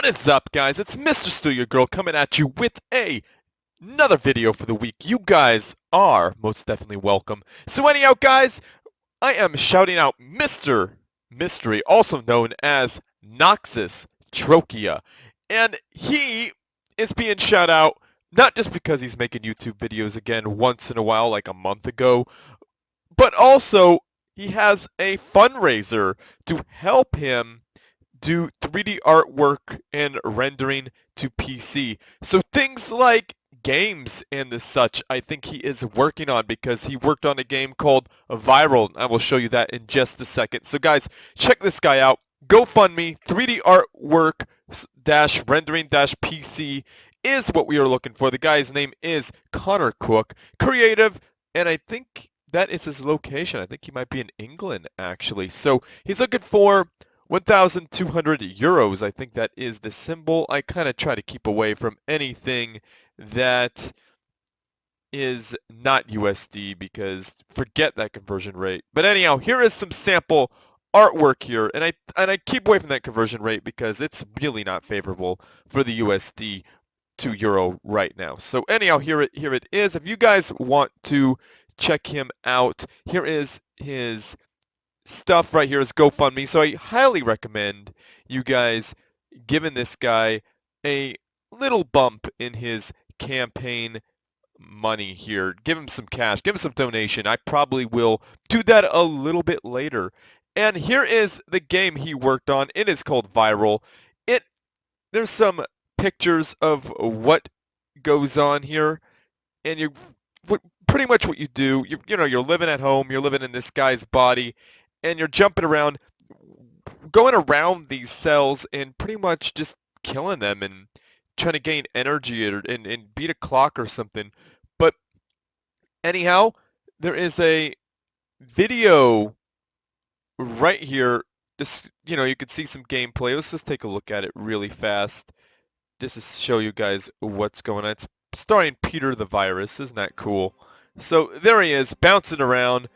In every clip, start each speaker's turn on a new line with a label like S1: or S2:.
S1: What is up, guys? It's Mr.StealUrGurl coming at you with another video for the week. You guys are most definitely welcome. So anyhow, guys, I am shouting out Mr. Mystery, also known as Noxus Trochia. And he is being shout out not just because he's making YouTube videos again once in a while, like a month ago, but also he has a fundraiser to help him do 3D artwork and rendering to PC. So things like games and the such, I think he is working on because he worked on a game called Viral. I will show you that in just a second. So guys, check this guy out. GoFundMe 3D artwork dash rendering dash PC is what we are looking for. The guy's name is Connor Cook, creative, and I think that is his location. I think he might be in England actually. So he's looking for 1,200 euros, I think that is the symbol. I kind of try to keep away from anything that is not USD because forget that conversion rate. But anyhow, here is some sample artwork here, and I keep away from that conversion rate because it's really not favorable for the USD to euro right now. So anyhow, here it is. If you guys want to check him out, here is his stuff right here is GoFundMe. So I highly recommend you guys giving this guy a little bump in his campaign money here. Give him some cash, give him some donation. I probably will do that a little bit later. And here is the game he worked on. It is called Viral. There's some pictures of what goes on here, and pretty much what you do, you're living at home, you're living in this guy's body, and you're jumping around, going around these cells and pretty much just killing them and trying to gain energy and beat a clock or something. But anyhow, there is a video right here. Just, you can see some gameplay. Let's just take a look at it really fast just to show you guys what's going on. It's starring Peter the Virus. Isn't that cool? So there he is, bouncing around.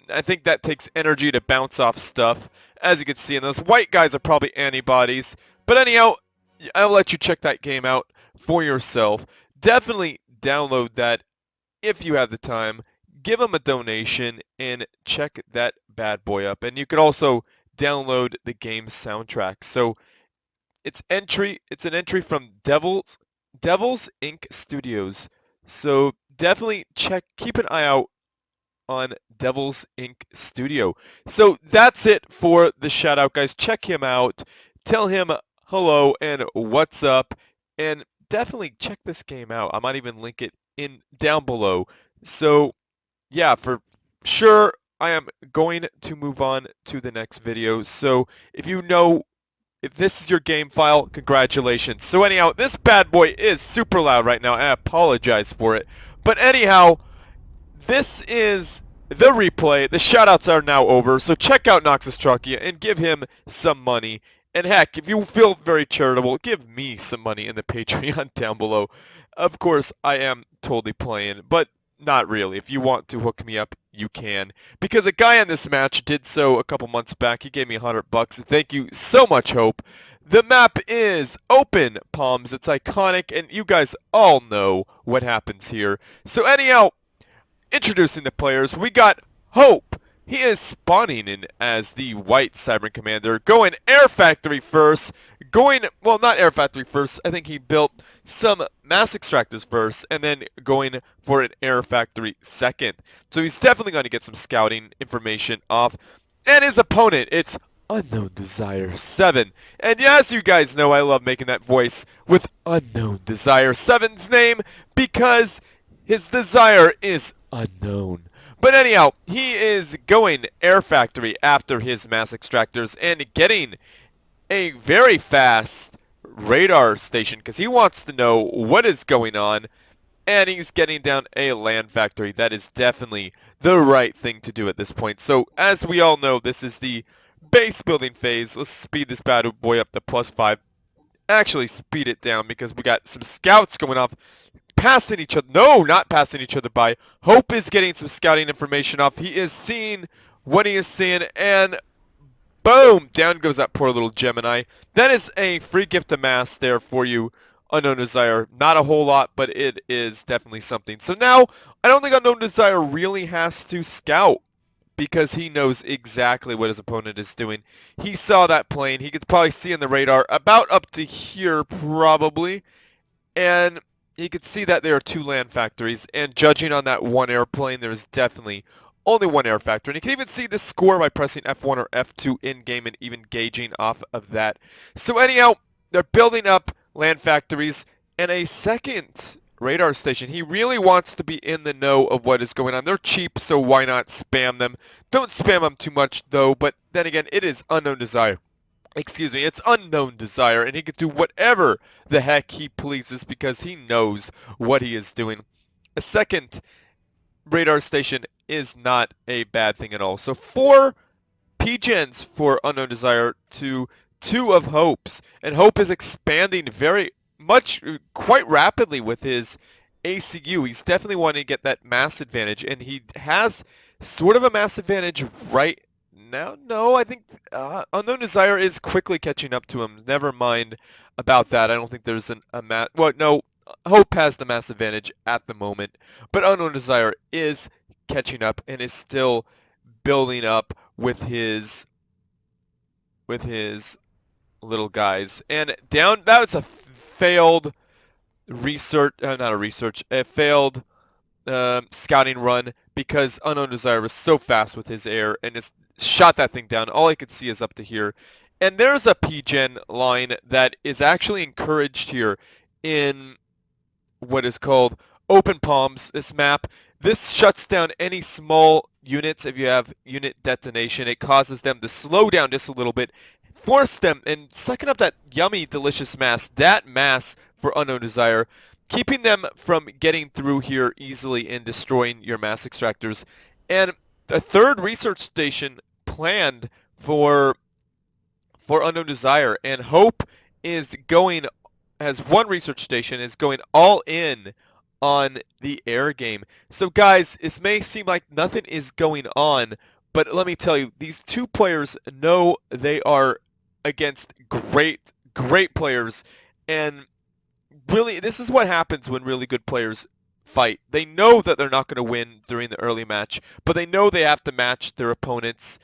S1: I think that takes energy to bounce off stuff. As you can see, and those white guys are probably antibodies. But anyhow, I'll let you check that game out for yourself. Definitely download that if you have the time. Give them a donation and check that bad boy up. And you can also download the game's soundtrack. So it's an entry from Devils Inc. Studios. So definitely keep an eye out on Devils Inc. Studio. So that's it for the shout out, guys. Check him out. Tell him hello and what's up. And definitely check this game out. I might even link it in down below. So yeah, for sure, I am going to move on to the next video. So if this is your game file, congratulations. So anyhow, this bad boy is super loud right now. I apologize for it. But anyhow, this is the replay. The shoutouts are now over. So check out Noxus Trochia and give him some money. And heck, if you feel very charitable, give me some money in the Patreon down below. Of course, I am totally playing, but not really. If you want to hook me up, you can. Because a guy in this match did so a couple months back. He gave me $100. Thank you so much, Hope. The map is Open Palms. It's iconic, and you guys all know what happens here. So anyhow, introducing the players, we got Hope. He is spawning in as the white Cyber Commander, going Air Factory first, well, not Air Factory first, I think he built some Mass Extractors first, and then going for an Air Factory second. So he's definitely going to get some scouting information off. And his opponent, it's unknowndesire7. And as you guys know, I love making that voice with unknowndesire7's name, because his desire is unknown. But anyhow, he is going Air Factory after his Mass Extractors and getting a very fast radar station because he wants to know what is going on, and he's getting down a land factory. That is definitely the right thing to do at this point. So as we all know, this is the base building phase. Let's speed this bad boy up to +5. Actually speed it down because we got some scouts going off. Passing each other. No, not passing each other by. Hope is getting some scouting information off. He is seeing what he is seeing, and Boom! Down goes that poor little Gemini. That is a free gift of mass there for you, Unknown Desire. Not a whole lot, but it is definitely something. So now, I don't think Unknown Desire really has to scout, because he knows exactly what his opponent is doing. He saw that plane. He could probably see in the radar about up to here, probably. And you can see that there are 2 land factories, and judging on that one airplane, there's definitely only one air factory. And you can even see the score by pressing F1 or F2 in-game and even gauging off of that. So anyhow, they're building up land factories and a second radar station. He really wants to be in the know of what is going on. They're cheap, so why not spam them? Don't spam them too much, though, but then again, it is Unknown Desire. Excuse me, it's Unknown Desire, and he can do whatever the heck he pleases because he knows what he is doing. A second radar station is not a bad thing at all. So 4 P-gens for Unknown Desire to 2 of Hope's, and Hope is expanding very much, quite rapidly with his ACU. He's definitely wanting to get that mass advantage, and he has sort of a mass advantage right now. No, I think Unknown Desire is quickly catching up to him. Never mind about that. I don't think there's a mass... Well, no, Hope has the mass advantage at the moment, but Unknown Desire is catching up and is still building up with his little guys. And down, that was a failed research, not a research, a failed scouting run, because Unknown Desire was so fast with his air and just shot that thing down. All I could see is up to here. And there's a P-gen line that is actually encouraged here in what is called Open Palms, this map. This shuts down any small units. If you have unit detonation, it causes them to slow down just a little bit, force them, and sucking up that yummy, delicious mass. That mass for Unknown Desire, keeping them from getting through here easily and destroying your mass extractors. And a third research station planned for Unknown Desire, and Hope is going, has 1 research station, is going all in on the air game. So guys, this may seem like nothing is going on, but let me tell you, these 2 players know they are against great players, and really, this is what happens when really good players fight. They know that they're not going to win during the early match, but they know they have to match their opponent's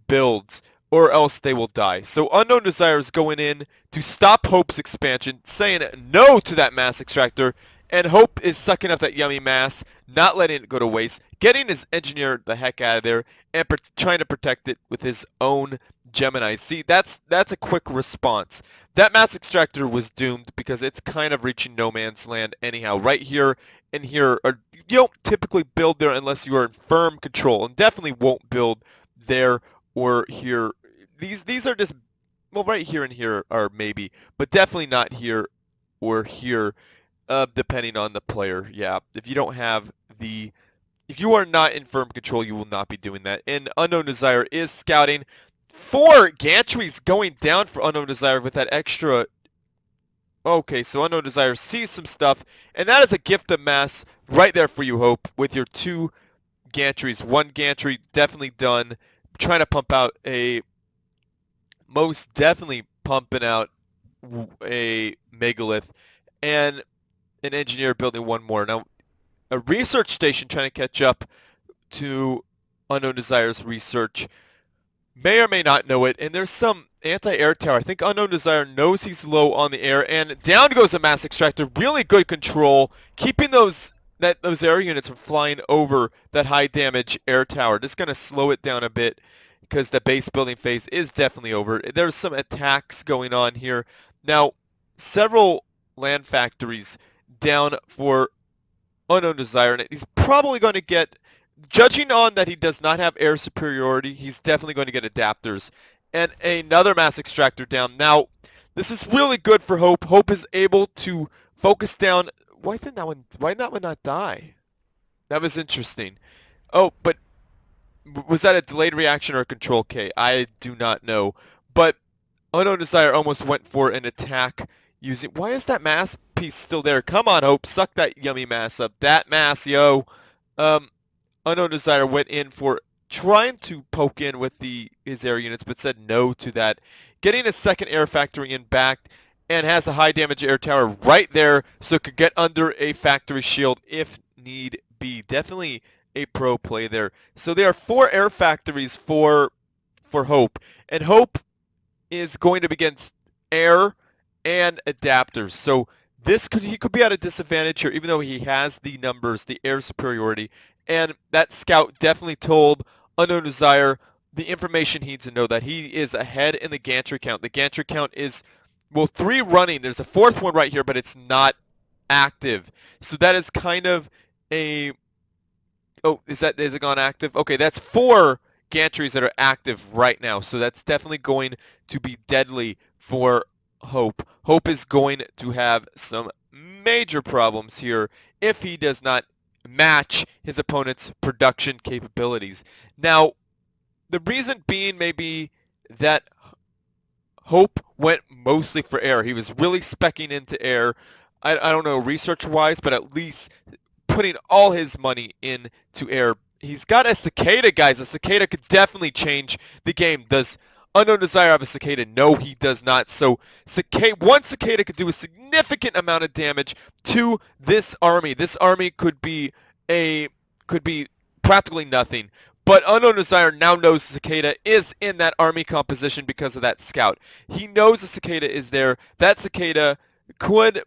S1: builds, or else they will die. So Unknown Desire is going in to stop Hope's expansion, saying no to that mass extractor, and Hope is sucking up that yummy mass, not letting it go to waste, getting his engineer the heck out of there, and trying to protect it with his own Gemini. See, that's a quick response. That mass extractor was doomed because it's kind of reaching no man's land anyhow. Right here and here, you don't typically build there unless you are in firm control, and definitely won't build there or here. These are just, well, right here and here are maybe, but definitely not here or here, depending on the player. Yeah, if you don't have the... If you are not in firm control, you will not be doing that. And Unknown Desire is scouting. 4 gantries going down for Unknown Desire with that extra... Okay, so Unknown Desire sees some stuff, and that is a gift of mass right there for you, Hope, with your 2 gantries. 1 gantry definitely done. Trying to pump out a... Most definitely pumping out a megalith, and an engineer building 1 more. Now, a research station trying to catch up to Unknown Desire's research. May or may not know it, and there's some anti-air tower. I think Unknown Desire knows he's low on the air, and down goes a mass extractor. Really good control, keeping those air units from flying over that high damage air tower. Just going to slow it down a bit because the base building phase is definitely over. There's some attacks going on here. Now, several land factories down for Unknown Desire, and he's probably going to get, judging on that he does not have air superiority, he's definitely going to get adapters. And another mass extractor down. Now, this is really good for Hope. Hope is able to focus down. Why did that one not die? That was interesting. Oh, but was that a delayed reaction or a control K? I do not know. But Unknown Desire almost went for an attack using... Why is that mass piece still there? Come on, Hope. Suck that yummy mass up. That mass, yo. Unknown Desire went in for trying to poke in with his air units, but said no to that. Getting a second air factory in back, and has a high damage air tower right there, so it could get under a factory shield if need be. Definitely a pro play there. So there are 4 air factories for Hope, and Hope is going to be against air and adapters. So he could be at a disadvantage here, even though he has the numbers, the air superiority, and that scout definitely told Unknown Desire the information he needs to know, that he is ahead in the gantry count. The gantry count is, well, 3 running. There's a 4th one right here, but it's not active. So that is kind of a... Oh, is it gone active? Okay, that's 4 gantries that are active right now. So that's definitely going to be deadly for Hope. Hope is going to have some major problems here if he does not match his opponent's production capabilities. Now, the reason being may be that Hope went mostly for air. He was really speccing into air. I don't know research-wise, but at least putting all his money into air. He's got a cicada, guys. A cicada could definitely change the game. Does Unknown Desire have a cicada? No, he does not. So one cicada could do a significant amount of damage to this army. This army could be practically nothing. But Unknown Desire now knows the cicada is in that army composition because of that scout. He knows the cicada is there. That cicada could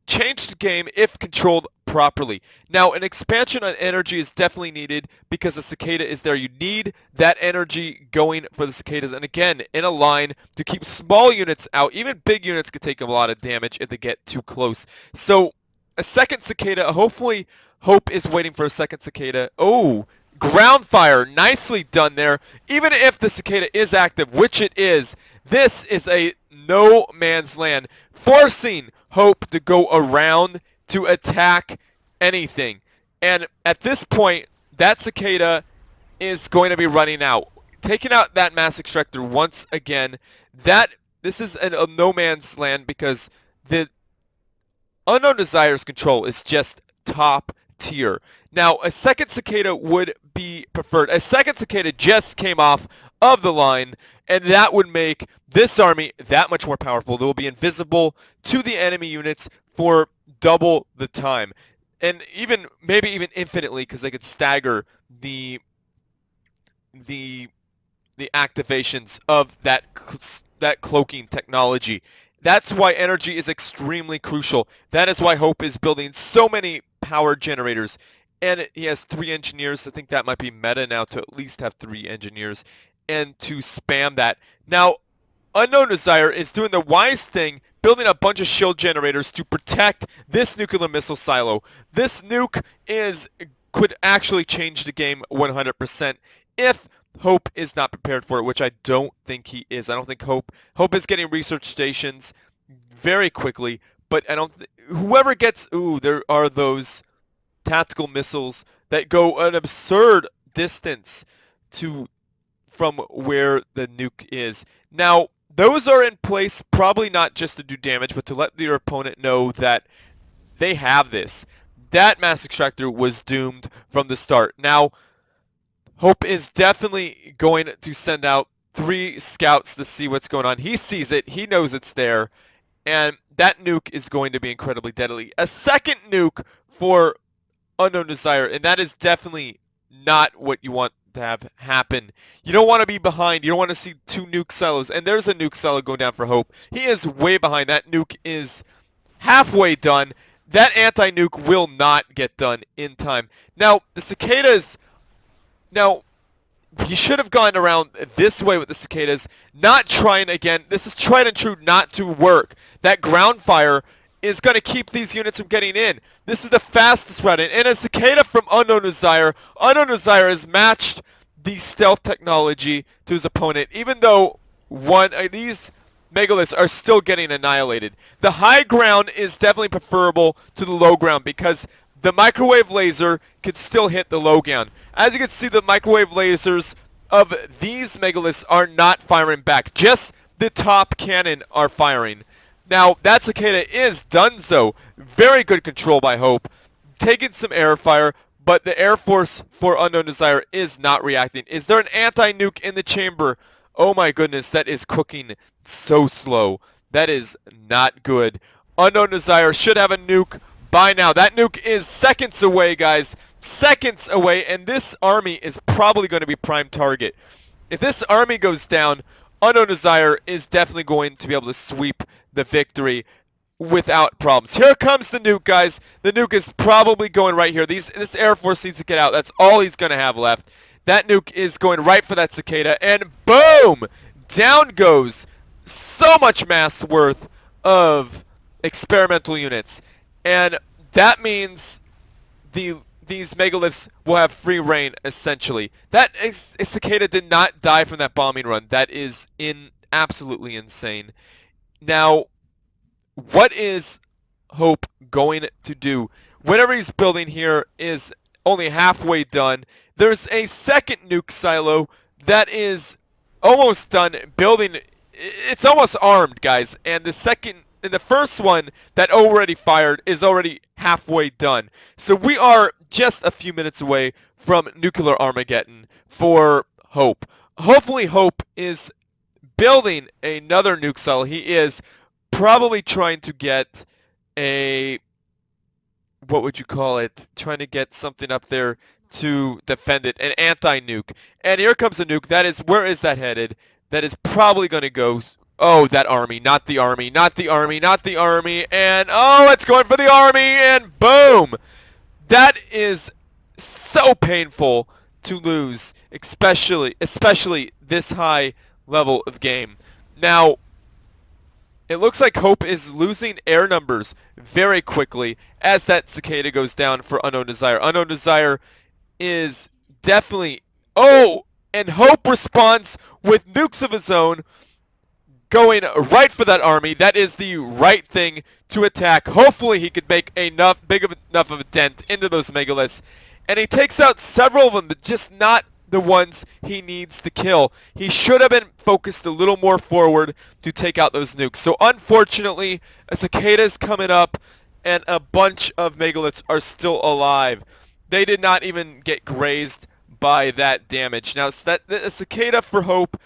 S1: change the game if controlled properly. Now, an expansion on energy is definitely needed because the cicada is there. You need that energy going for the cicadas. And again, in a line to keep small units out. Even big units could take a lot of damage if they get too close. So, a second cicada. Hopefully, Hope is waiting for a second cicada. Oh, ground fire. Nicely done there. Even if the cicada is active, which it is, this is a no man's land, forcing Hope to go around to attack anything. And at this point, that cicada is going to be running out. Taking out that mass extractor once again, this is a no man's land because the Unknown Desire's control is just top tier. Now, a second cicada would be preferred. A second cicada just came off of the line, and that would make this army that much more powerful. They will be invisible to the enemy units for double the time, and maybe even infinitely, because they could stagger the activations of that cloaking technology. That's why energy is extremely crucial. That is why Hope is building so many power generators. And he has 3 engineers. I think that might be meta now to at least have 3 engineers and to spam that. Now, Unknown Desire is doing the wise thing, building a bunch of shield generators to protect this nuclear missile silo. This nuke could actually change the game 100% if Hope is not prepared for it, which I don't think he is. I don't think Hope is getting research stations very quickly, but whoever gets, there are those tactical missiles that go an absurd distance from where the nuke is. Now, those are in place probably not just to do damage, but to let your opponent know that they have this. That mass extractor was doomed from the start. Now, Hope is definitely going to send out 3 scouts to see what's going on. He sees it. He knows it's there. And that nuke is going to be incredibly deadly. A second nuke for Unknown Desire, and that is definitely not what you want to have happen. You don't want to be behind. You don't want to see 2 nuke silos. And there's a nuke silo going down for Hope. He is way behind. That nuke is halfway done. That anti-nuke will not get done in time. Now, the cicadas... Now, he should have gone around this way with the cicadas, not trying again. This is tried and true not to work. That ground fire is going to keep these units from getting in. This is the fastest route in. And a cicada from Unknown Desire. Unknown Desire has matched the stealth technology to his opponent, even though these megaliths are still getting annihilated. The high ground is definitely preferable to the low ground because the microwave laser can still hit the low ground. As you can see, the microwave lasers of these megaliths are not firing back. Just the top cannon are firing. Now, that cicada is donezo. Very good control by Hope. Taking some air fire, but the Air Force for Unknown Desire is not reacting. Is there an anti-nuke in the chamber? Oh my goodness, that is cooking so slow. That is not good. Unknown Desire should have a nuke by now. That nuke is seconds away, guys. Seconds away, and this army is probably going to be prime target. If this army goes down, Unknown Desire is definitely going to be able to sweep the victory without problems. Here comes the nuke, guys. The nuke is probably going right here. This Air Force needs to get out. That's all he's going to have left. That nuke is going right for that cicada, and boom! Down goes so much mass worth of experimental units. And that means these megaliths will have free reign, essentially. That cicada did not die from that bombing run. That is absolutely insane. Now, what is Hope going to do? Whatever he's building here is only halfway done. There's a second nuke silo that is almost done building. It's almost armed, guys. And the first one that already fired is already halfway done. So we are just a few minutes away from nuclear Armageddon for Hope. Hopefully Hope is building another nuke silo. He is probably trying to get what would you call it? Trying to get something up there to defend it, an anti-nuke. And here comes a nuke. Where is that headed? That is probably going to go, oh, that army, not the army, not the army, not the army, and oh, it's going for the army, and boom! That is so painful to lose, especially this high level of game. Now, it looks like Hope is losing air numbers very quickly as that cicada goes down for Unknown Desire. Unknown Desire is definitely... Oh! And Hope responds with nukes of his own, going right for that army. That is the right thing to attack. Hopefully he could make enough of a dent into those megaliths. And he takes out several of them, but just not the ones he needs to kill. He should have been focused a little more forward to take out those nukes. So unfortunately, a cicada is coming up, and a bunch of megaliths are still alive. They did not even get grazed by that damage. Now, the cicada for Hope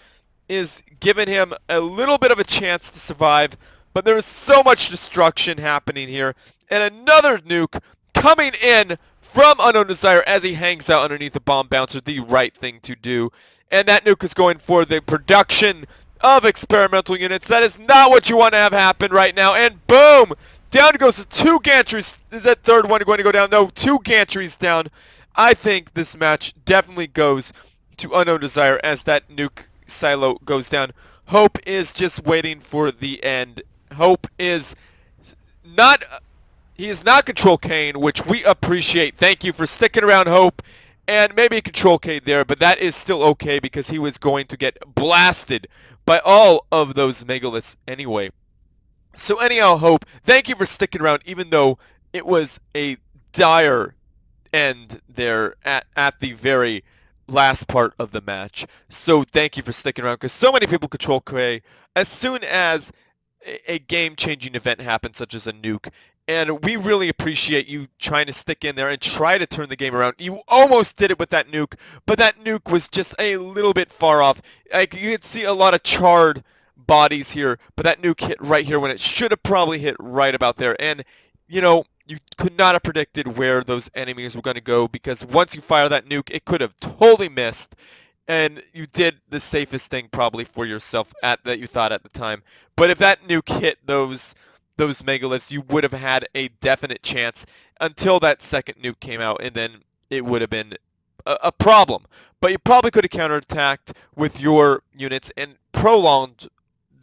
S1: is giving him a little bit of a chance to survive, but there is so much destruction happening here. And another nuke coming in from Unknown Desire as he hangs out underneath the bomb bouncer, the right thing to do. And that nuke is going for the production of experimental units. That is not what you want to have happen right now. And boom! Down goes the two gantries. Is that third one going to go down? No, two gantries down. I think this match definitely goes to Unknown Desire as that nuke silo goes down. Hope is just waiting for the end. Hope is not... He is not Control Kane, which we appreciate. Thank you for sticking around, Hope. And maybe Control Kane there, but that is still okay because he was going to get blasted by all of those megaliths anyway. So anyhow, Hope, thank you for sticking around, even though it was a dire end there at the very last part of the match. So thank you for sticking around, because so many people Control K as soon as a game-changing event happens, such as a nuke. And we really appreciate you trying to stick in there and try to turn the game around. You almost did it with that nuke, but that nuke was just a little bit far off. Like, you could see a lot of charred bodies here, but that nuke hit right here when it should have probably hit right about there. And, you know, you could not have predicted where those enemies were going to go, because once you fire that nuke, it could have totally missed. And you did the safest thing probably for yourself that you thought at the time. But if that nuke hit those megaliths, you would have had a definite chance until that second nuke came out, and then it would have been a problem. But you probably could have counterattacked with your units and prolonged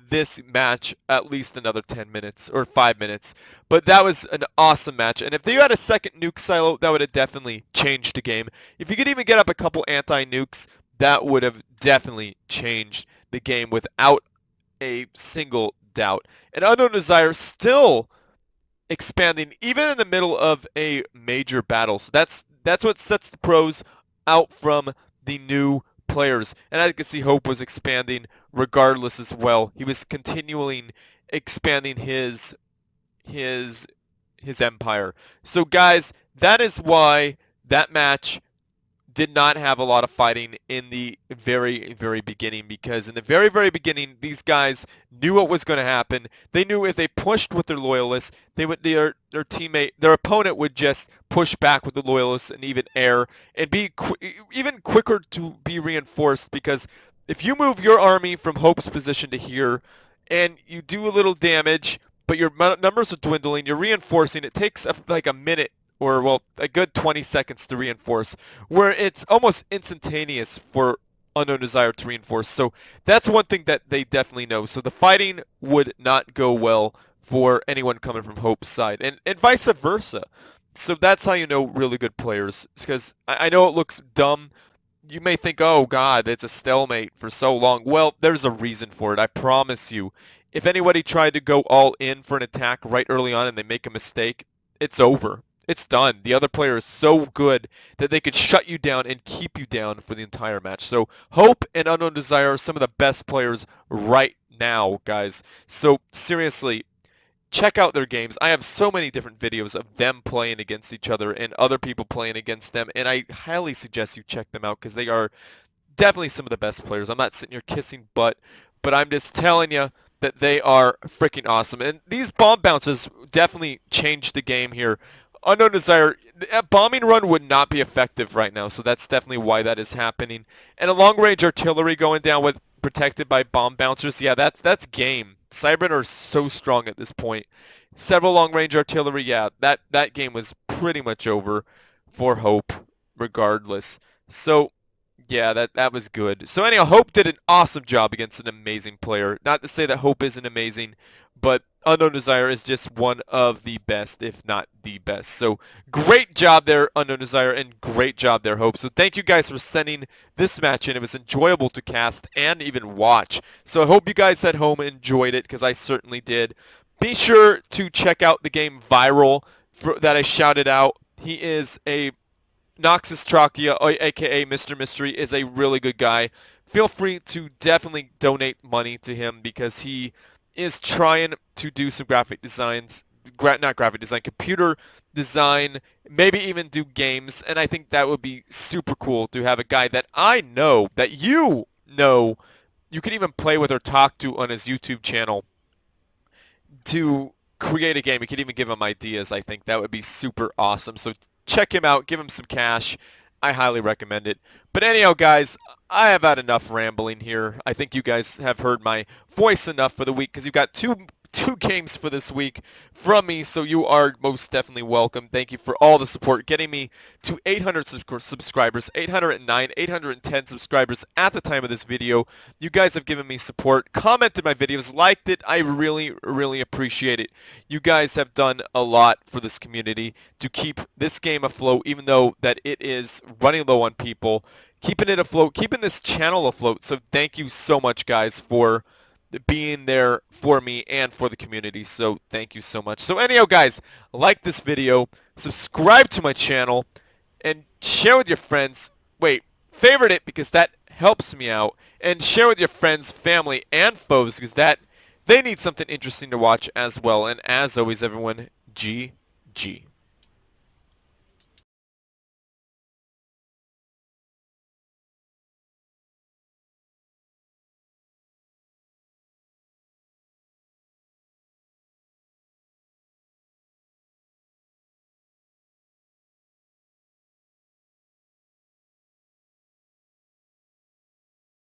S1: this match at least another 10 minutes or 5 minutes. But that was an awesome match, and if you had a second nuke silo, that would have definitely changed the game. If you could even get up a couple anti-nukes, that would have definitely changed the game without a single doubt. And Unknown Desire still expanding even in the middle of a major battle. So that's what sets the pros out from the new players. And as you can see, Hope was expanding regardless as well. He was continually expanding his empire. So guys, that is why that match did not have a lot of fighting in the very, very beginning, because in the very, very beginning, these guys knew what was going to happen. They knew if they pushed with their loyalists, their teammate, their opponent would just push back with the loyalists and even air and be even quicker to be reinforced, because if you move your army from Hope's position to here and you do a little damage, but your numbers are dwindling, you're reinforcing, it takes like a minute or, well, a good 20 seconds to reinforce, where it's almost instantaneous for Unknown Desire to reinforce. So that's one thing that they definitely know. So the fighting would not go well for anyone coming from Hope's side, and vice versa. So that's how you know really good players, because I know it looks dumb. You may think, oh God, it's a stalemate for so long. Well, there's a reason for it, I promise you. If anybody tried to go all in for an attack right early on and they make a mistake, it's over. It's done. The other player is so good that they could shut you down and keep you down for the entire match. So Hope and Unknown Desire are some of the best players right now, guys. So seriously, check out their games. I have so many different videos of them playing against each other and other people playing against them, and I highly suggest you check them out, because they are definitely some of the best players. I'm not sitting here kissing butt, but I'm just telling you that they are freaking awesome. And these bomb bounces definitely changed the game here. Unknown Desire, a bombing run would not be effective right now, so that's definitely why that is happening. And a long-range artillery going down with protected by bomb bouncers, yeah, that's game. Cybermen are so strong at this point. Several long-range artillery, yeah, that game was pretty much over for Hope, regardless. So yeah, that was good. So anyhow, Hope did an awesome job against an amazing player. Not to say that Hope isn't amazing, but Unknown Desire is just one of the best, if not the best. So great job there, Unknown Desire, and great job there, Hope. So thank you guys for sending this match in. It was enjoyable to cast and even watch. So I hope you guys at home enjoyed it, because I certainly did. Be sure to check out the game Viral that I shouted out. He is a Noxus Trachea, aka Mr. Mystery, is a really good guy. Feel free to definitely donate money to him, because he is trying to do some graphic designs, not graphic design, computer design, maybe even do games, and I think that would be super cool to have a guy that I know, that you know, you can even play with or talk to on his YouTube channel to create a game. You could even give him ideas. I think that would be super awesome. So check him out. Give him some cash. I highly recommend it. But anyhow, guys, I have had enough rambling here. I think you guys have heard my voice enough for the week, because you've got two games for this week from me, so you are most definitely welcome. Thank you for all the support, getting me to 800 subscribers, 809, 810 subscribers at the time of this video. You guys have given me support, commented my videos, liked it. I really, really appreciate it. You guys have done a lot for this community to keep this game afloat, even though that it is running low on people, keeping it afloat, keeping this channel afloat. So thank you so much, guys, for being there for me and for the community. So thank you so much. So anyhow, guys, like this video, subscribe to my channel, and share with your friends. Wait, favorite it, because that helps me out, and share with your friends, family, and foes, because that they need something interesting to watch as well. And as always, everyone, GG.